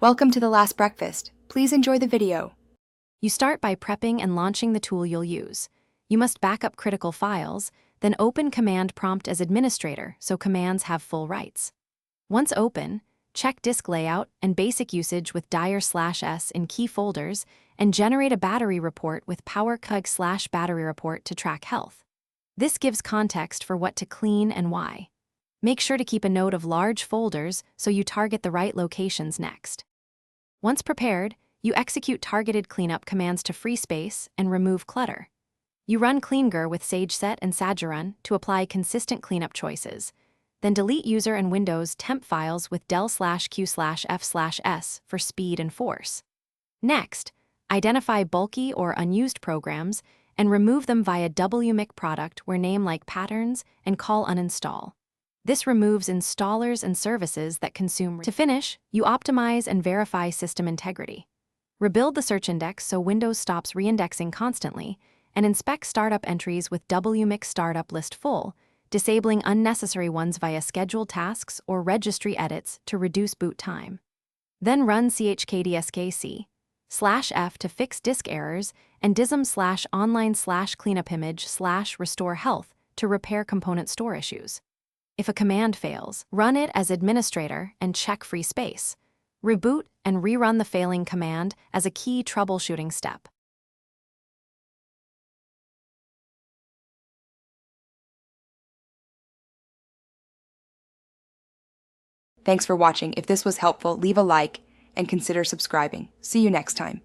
Welcome to The Last Breakfast. Please enjoy the video. You start by prepping and launching the tool you'll use. You must back up critical files, then open Command Prompt as administrator so commands have full rights. Once open, check disk layout and basic usage with dir/s in key folders and generate a battery report with powercug/battery report to track health. This gives context for what to clean and why. Make sure to keep a note of large folders so you target the right locations next. Once prepared, you execute targeted cleanup commands to free space and remove clutter. You run CleanGur with SageSet and Sagerun to apply consistent cleanup choices. Then delete user and Windows temp files with del/q/f/s for speed and force. Next, identify bulky or unused programs and remove them via wmic product where name like patterns and call uninstall. This removes installers and services that consume. To finish, you optimize and verify system integrity. Rebuild the search index so Windows stops reindexing constantly, and inspect startup entries with wmic startup list full, disabling unnecessary ones via scheduled tasks or registry edits to reduce boot time. Then run chkdskc/f to fix disk errors and dism/online/cleanupimage/restore health to repair component store issues. If a command fails, run it as administrator and check free space. Reboot and rerun the failing command as a key troubleshooting step. Thanks for watching. If this was helpful, leave a like and consider subscribing. See you next time.